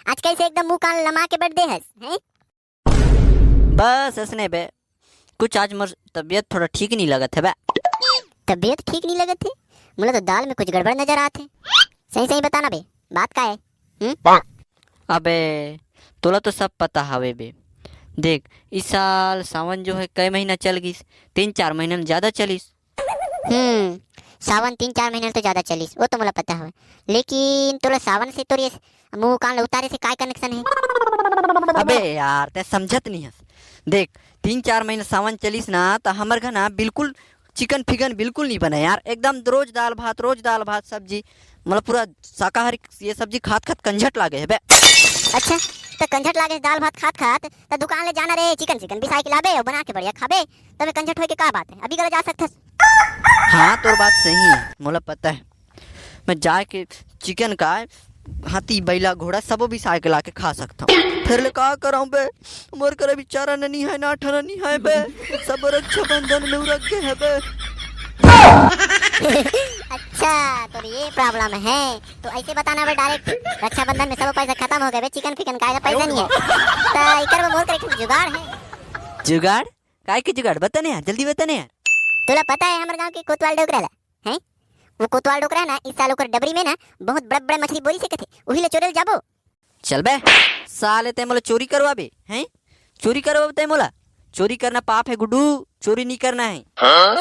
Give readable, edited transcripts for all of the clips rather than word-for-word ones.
आज कैसे एकदम मुंह कान लमा के बैठ दे हैं? बस हंसने बे, कुछ आज मोर तबीयत थोड़ा ठीक नहीं लगत है बे। तबीयत ठीक नहीं लगत है? मुझे तो दाल में कुछ गड़बड़ नजर आते। सही सही बताना बे, बात का है? अबे तोला तो सब पता हवे बे। देख इस साल सावन जो है कई महीना चल गईस, 3-4 महीना में ज्यादा चलीस। सावन 3-4 महीने तो ज्यादा चलीस, वो तो मुझे पता है। लेकिन तोला सावन से तोर ये मुंह कान उतारे से काय कनेक्शन है? अबे यार ते समझत नहीं है। देख 3-4 महीना सावन चलीस ना तो हमार घर ना बिल्कुल चिकन फिकन बिल्कुल नहीं बने यार, एकदम रोज दाल भात सब्जी, मतलब पूरा शाकाहारी ये सब्जी खात खात कंझट लागे है बे। अच्छा तो कंझट लागे दाल भात खात खात तो दुकान ले जाना रे, चिकन चिकन भी साइकिल लाबे और बना के बढ़िया खाबे, तबे कंझट होए के का बात है? अभी गले जा सकथस। हाँ तोर बात सही है, मुझे पता है। मैं जाके चिकन का हाथी बैला घोड़ा सबो भी साइकिल आके खा सकता हूँ। फिर ले का कराऊं बे, मोर करे बेचारा नहीं है ना ठना नहीं है बे, सब रक्षाबंधन में रख गए है बे। अच्छा तो ये प्रॉब्लम है, तो ऐसे बताना बे डायरेक्ट, रक्षाबंधन में सब पैसा खत्म हो गए बे, चिकन फिकन का पैसा नहीं है तो इकर में मोर करे जुगाड़ है। जुगाड़ काय के जुगाड़ बताने यार, जल्दी बताने यार। तोला पता है हमारे गांव के कोतवाल डोकरा ला हैं? वो कोतवाल डोकरा ना इस साल ओकर डबरी में ना बहुत बड़े बड़े मछली बोरी से कथे, वही ले चोरे जाबो। चल बे साले ते मोला चोरी करवा बे हैं? चोरी करवा ते मोला? चोरी करना पाप है गुड्डू, चोरी नहीं करना है।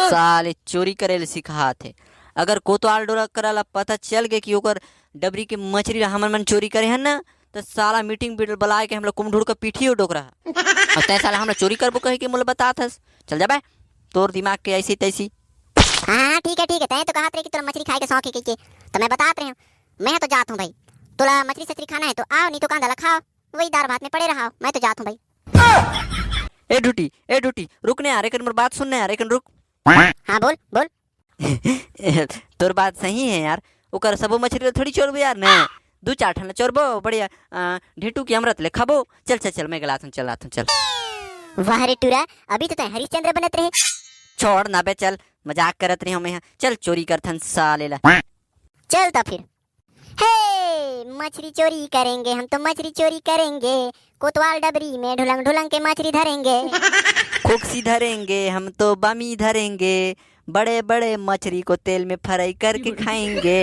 साले चोरी करे ले सिखात है। अगर कोतवाल डोकरा ला पता चल गए कि ओकर डबरी के मछली हमन मन चोरी करे हैं ना तो साला मीटिंग बिटल बुलाए के हम लोग कुमढूर का पीठी डोकरा और तै साला हमरा चोरी करबो कहे के मोला बतात हस। चल जा बे, तोर दिमाग के ऐसी तैसी। हाँ ठीक है तय तो कहा कि तोला मछली खाए के शौक है के, तो मैं बतात रही हूँ। मैं तो जात हूँ भाई, तोला मछली सचरी खाना है तो आओ, नहीं तो कांदा खाओ, वही दाल भात में पड़े रहो। मैं तो जात हूँ भाई। ए ढूटी रुकने यार, एक मोर बात सुनने यार, एक रुक। हाँ बोल बोल। तोर बात सही है यार, ओकर सबो मछली थोड़ी चोरबो यार ना, 2-4 ठन चोरबो बढ़िया ढेटू की अमृत ले खाबो। चल मैं गलात हूँ, चल। वाह रे टूरा, अभी तो तय हरिश्चंद्र बनत रहे। छोड़ ना बे, चल मजाक करत रही हूँ मैं, चल चोरी करथन साले ला। चल तो फिर, हे मछली चोरी करेंगे हम तो, मछली चोरी करेंगे, कोतवाल डबरी में ढुलंग ढुलंग के मछली धरेंगे, खुक्सी धरेंगे हम तो, बमी धरेंगे, बड़े बड़े मछली को तेल में फ्राई करके खाएंगे।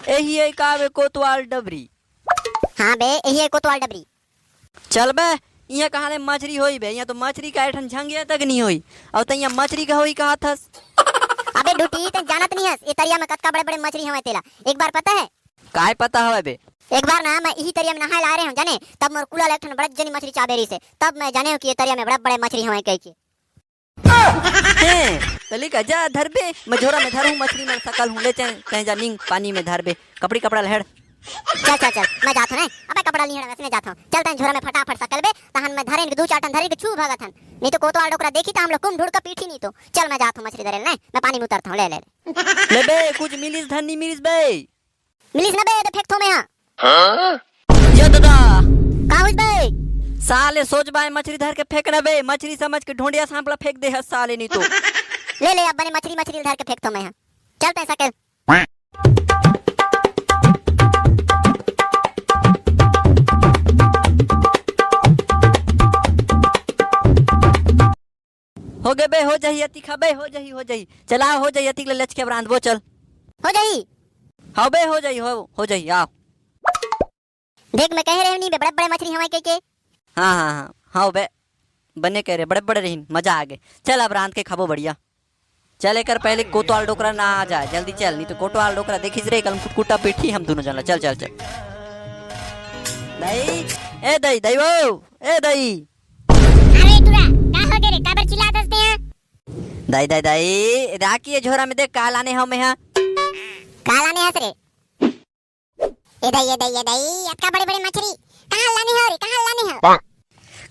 यही है कावे कोतवाल डबरी। हाँ बे यही है कोतवाल डबरी। चल बे, यहाँ कहाँ ले मछली होई बे, यहाँ तो मछली का ऐठन झंगिया तक नहीं होई, और तैया मछली का होई कहा थस। अबे डूटी तै जानत नहीं हस, ये तरिया में कतका बड़े बड़े मछली हवे तेला, एक बार पता है? काय पता हवे बे? एक बार ना मैं यही तरिया में नहाए ला रहे हूँ जाने, तब मोर कुला लेठन बड़ा जनी मछली चाबेरी से, तब मैं जाने हूँ कि ये तरिया में बड़े बड़े मछली हवे कह के। तली का जा धर बे, मैं झोरा में धरूं मछली में सकल हूं, ले चल कहीं जा नींग पानी में धर बे, कपड़ी कपड़ा लहड़। चल मैं जात हूं ना, अबे कपड़ा नहीं हड़ वैसे जात हूं, चल तन झोरा में फटाफट सकल बे, तहन मैं धरेन के 2-4 टन धरे के छू भगत हन, नहीं तो कोतवाल डोकरा देखी तो हम लोग कुम ढूंढ का पीठी नहीं तो। चल मैं जात हूं मछली धरे ना, मैं पानी में उतरता हूं, ले बे कुछ मिलिस धन नहीं मिलिस बे, मिलिस ना बे तो फेंक थो मैं हां यो दादा का हुई बे? साले सोच बाय मछली धर के फेंकना बे, मछली समझ के ढोंडिया सांपला फेंक दे हस साले, नहीं तो ले अब बने मछली धर के फेंक थो मैं। चल तै सकल हो गए बे, हो जाही अति खबे, हो जाही चला हो जाही अति ले लच के ब्रांड वो चल हो जाई। हां बे हो जाही आओ। देख मैं कह रही हूं नहीं बे, बड़े बड़े मछली हवे कह के। हाँ बे बने कह रहे बड़े रही, मजा आ गए। चल अब रांध के खाबो बढ़िया। चल कर पहले कोतवाल डोकरा ना आ जाए, जल्दी चल, नहीं तो कोतवाल डोकरा देखिस रे कल कुटा पीठी हम दोनों जना। चल दई वो ए दई, अरे टूरा का हो गए रे, काबर चिल्लात हसते हैं? दई राखी झोरा में देख काल आने हम यहाँ काला ने हंस रे। ये दई अक्का बड़े बड़े मछली कहां लाने हो रे, कहां लाने हो?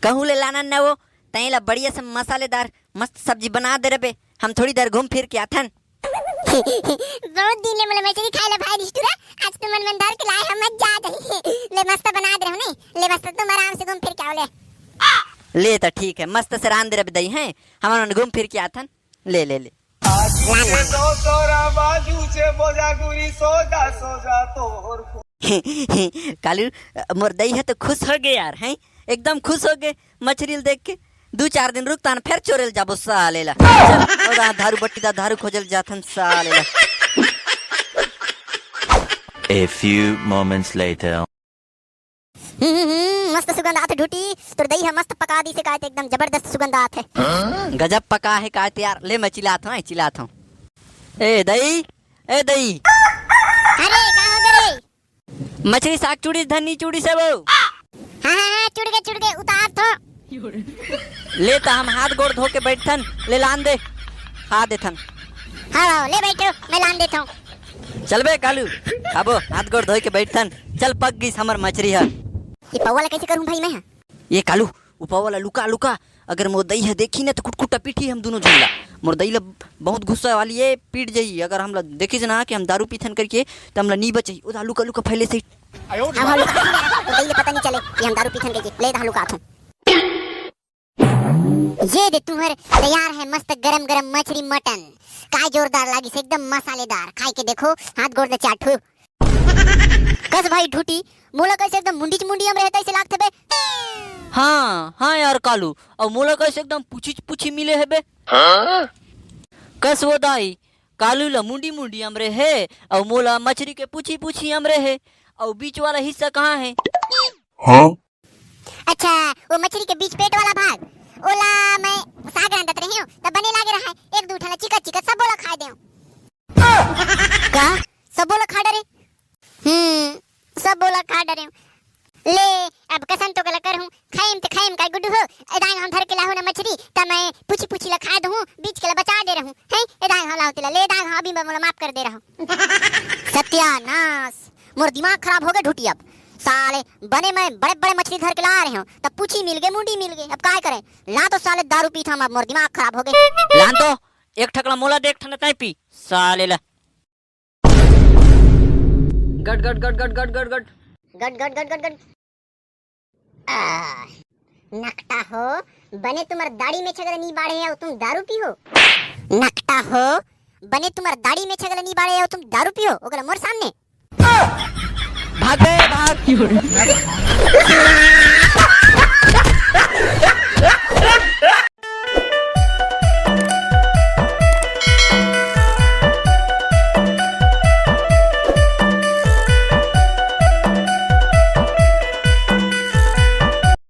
कहूँ ले लाना न वो तैला बढ़िया से मसालेदार मस्त सब्जी बना दे रे बे, हम थोड़ी देर घूम फिर के आथन। बहुत दिन ले मला मछली खाए ले भाई रिश्तुरा, आज तुम मन धर के लाए हम मत जा दही, ले मस्त बना दे रहो ने, ले मस्त तुम आराम से घूम फिर के आओ ले तो ठीक है, मस्त से रांध दे रे दई हैं, हम घूम फिर के आथन। ले बाजू से बोजा गुरी सोजा तोहर कालू मोर दई है तो खुश हो गए यार, हैं एकदम खुश हो गए मछली देख के। 2-4 दिन रुकता फिर चोरेल जाबो सालेला। चल ओदा दारू बट्टी दा दारू खोजल जाथन सालेला। A few moments later. मस्त सुगंध आते ढूटी। तोर दही है मस्त पका दी से कहते एकदम जबरदस्त सुगंध आते। गजब पका है कहते यार। ले मैं चिल्लाता हूँ चिल्लाता हूँ। ए दही अरे का हो गरे? मछली साग चूड़ी धनी चूड़ी से वो। हाँ चुड़ गए उतार तो। ले तो हम हाथ गोड़ धो के बैठन ले लान दे खा देथन। हाँ ले बैठो मैं लान देता हूँ। चल बे कालू खाबो हाथ गोड़ धो के बैठन। चल पक गई हमर मछली है। ये पौवा ला कैसे करूँ भाई मैं? ये कालू उपा वाला लुका लुका अगर मोर दई है देखी ना तो कुटकुटा पीठी हम दोनों झूला। मोर दई ला बहुत गुस्सा वाली है पीट जाई। अगर हम ला देखी ना कि हम दारू पीथन करके तो हम ला नी बचई। उदा लुका लुका फैले से हम लुका तो दही ले पता नहीं चले कि हम दारू पीथन करके ले दा लुका थूं। ये दे तुम्हारे तैयार है मस्त गरम गरम मछली मटन। काय जोरदार लागी से एकदम मसालेदार। खाई के देखो हाथ गोड़ दे चाटू। कस भाई ढूटी मोला कैसे एकदम मुंडी हम रहता ऐसे लागते बे। हाँ यार कालू और मोला कैसे एकदम पूछी मिले है बे। कस वो दाई कालू ला मुंडी हमरे है और मोला मछली के पूछी हमरे है और बीच वाला हिस्सा कहाँ है? हाँ? अच्छा वो मछली के बीच पेट वाला भाग ओला मैं साग रांधत रही हूँ तब बने लागे रहा है। एक दूठा चिकट सब बोला खा दे का सब बोला खा डरे। सब बोला खा डरे ले अब कसम तो गला कर हूँ। खाइम का गुड्डू हो एदाई हम धर के लाहू ना मछली तब मैं पूछी ला खा दूँ बीच के ला बचा दे रहूँ हैं। एदाई हम लाहू तिला ले दाई अभी मैं माफ कर दे रहा हूँ। सत्यानाश मोर दिमाग खराब हो गया ढूटी। अब साले बने मैं बड़े मछली धर के ला रहे हूँ तब पूछी मिल गए मुंडी मिल गई। अब काय करें ला तो साले दारू पी था। अब मोर दिमाग खराब हो गए। लान तो एक ठकला मोला देख ठन तय पी साले ला। गट नकटा हो बने तुम्हार दाढ़ी में छगल नहीं बाढ़े हो तुम दारू पी हो। नकटा हो बने तुम्हार दाढ़ी में छगल नहीं बाढ़े हो तुम दारू पी हो। ओकरा मोर सामने भाग बे भाग।